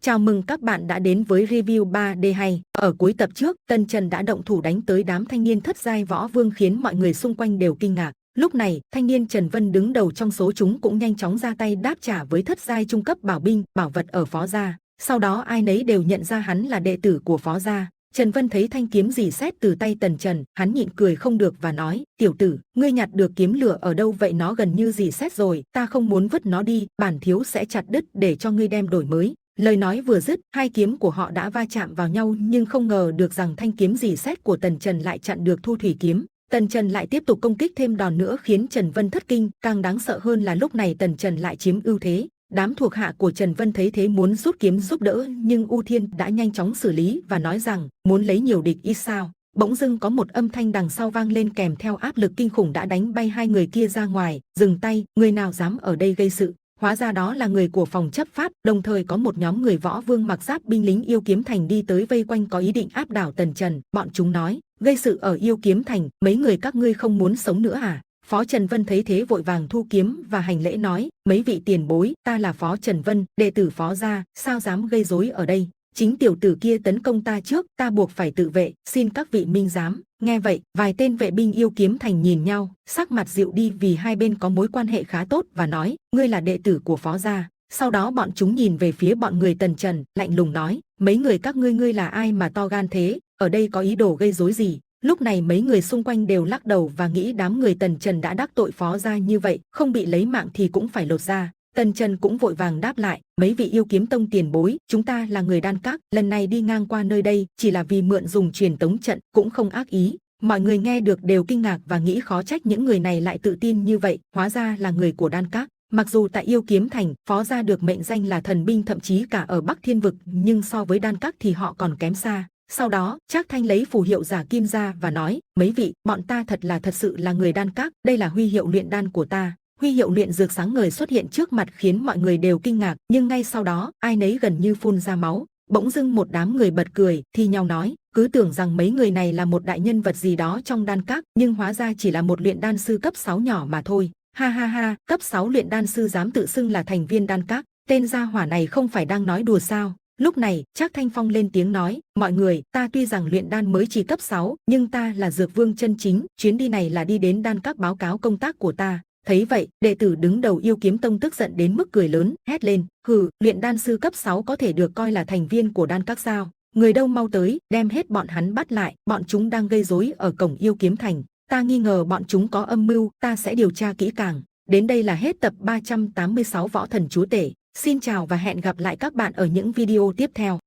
Chào mừng các bạn đã đến với review 3D hay. Ở cuối tập trước, Tần Trần đã động thủ đánh tới đám thanh niên thất giai võ vương khiến mọi người xung quanh đều kinh ngạc. Lúc này, thanh niên Trần Vân đứng đầu trong số chúng cũng nhanh chóng ra tay đáp trả với thất giai trung cấp bảo binh, bảo vật ở Phó gia. Sau đó ai nấy đều nhận ra hắn là đệ tử của Phó gia. Trần Vân thấy thanh kiếm rỉ sét từ tay Tần Trần, hắn nhịn cười không được và nói: "Tiểu tử, ngươi nhặt được kiếm lửa ở đâu vậy? Nó gần như rỉ sét rồi, ta không muốn vứt nó đi, bản thiếu sẽ chặt đứt để cho ngươi đem đổi mới." Lời nói vừa dứt, hai kiếm của họ đã va chạm vào nhau, nhưng không ngờ được rằng thanh kiếm rỉ sét của Tần Trần lại chặn được Thu Thủy kiếm. Tần Trần lại tiếp tục công kích thêm đòn nữa khiến Trần Vân thất kinh. Càng đáng sợ hơn là lúc này Tần Trần lại chiếm ưu thế. Đám thuộc hạ của Trần Vân thấy thế muốn rút kiếm giúp đỡ, nhưng U Thiên đã nhanh chóng xử lý và nói rằng: "Muốn lấy nhiều địch ít sao?" Bỗng dưng có một âm thanh đằng sau vang lên kèm theo áp lực kinh khủng đã đánh bay hai người kia ra ngoài. "Dừng tay, người nào dám ở đây gây sự?" Hóa ra đó là người của phòng chấp pháp, đồng thời có một nhóm người võ vương mặc giáp binh lính Yêu Kiếm Thành đi tới vây quanh có ý định áp đảo Tần Trần. Bọn chúng nói: "Gây sự ở Yêu Kiếm Thành, mấy người các ngươi không muốn sống nữa à?" Phó Trần Vân thấy thế vội vàng thu kiếm và hành lễ nói: "Mấy vị tiền bối, ta là Phó Trần Vân, đệ tử Phó gia, sao dám gây rối ở đây? Chính tiểu tử kia tấn công ta trước, ta buộc phải tự vệ, xin các vị minh giám." Nghe vậy, vài tên vệ binh Yêu Kiếm Thành nhìn nhau, sắc mặt dịu đi vì hai bên có mối quan hệ khá tốt và nói: "Ngươi là đệ tử của Phó gia." Sau đó bọn chúng nhìn về phía bọn người Tần Trần, lạnh lùng nói: "Mấy người các ngươi là ai mà to gan thế? Ở đây có ý đồ gây rối gì?" Lúc này mấy người xung quanh đều lắc đầu và nghĩ đám người Tần Trần đã đắc tội Phó gia như vậy, không bị lấy mạng thì cũng phải lột da. Tần Trần cũng vội vàng đáp lại: "Mấy vị Yêu Kiếm Tông tiền bối, chúng ta là người Đan Các, lần này đi ngang qua nơi đây chỉ là vì mượn dùng truyền tống trận, cũng không ác ý." Mọi người nghe được đều kinh ngạc và nghĩ khó trách những người này lại tự tin như vậy, hóa ra là người của Đan Các. Mặc dù tại Yêu Kiếm Thành, Phó gia được mệnh danh là thần binh thậm chí cả ở Bắc Thiên Vực, nhưng so với Đan Các thì họ còn kém xa. Sau đó, Trác Thanh lấy phù hiệu giả kim ra và nói: "Mấy vị, bọn ta thật sự là người Đan Các, đây là huy hiệu luyện đan của ta." Huy hiệu luyện dược sáng ngời xuất hiện trước mặt khiến mọi người đều kinh ngạc, nhưng ngay sau đó, ai nấy gần như phun ra máu. Bỗng dưng một đám người bật cười, thi nhau nói: "Cứ tưởng rằng mấy người này là một đại nhân vật gì đó trong Đan Các, nhưng hóa ra chỉ là một luyện đan sư cấp 6 nhỏ mà thôi. Ha ha ha, cấp 6 luyện đan sư dám tự xưng là thành viên Đan Các, tên gia hỏa này không phải đang nói đùa sao?" Lúc này, Trác Thanh Phong lên tiếng nói: "Mọi người, ta tuy rằng luyện đan mới chỉ cấp 6, nhưng ta là dược vương chân chính, chuyến đi này là đi đến Đan Các báo cáo công tác của ta." Thấy vậy, đệ tử đứng đầu Yêu Kiếm Tông tức giận đến mức cười lớn, hét lên: "Hừ, luyện đan sư cấp 6 có thể được coi là thành viên của Đan Các sao? Người đâu mau tới, đem hết bọn hắn bắt lại, bọn chúng đang gây rối ở cổng Yêu Kiếm Thành. Ta nghi ngờ bọn chúng có âm mưu, ta sẽ điều tra kỹ càng." Đến đây là hết tập 386 Võ Thần Chúa Tể. Xin chào và hẹn gặp lại các bạn ở những video tiếp theo.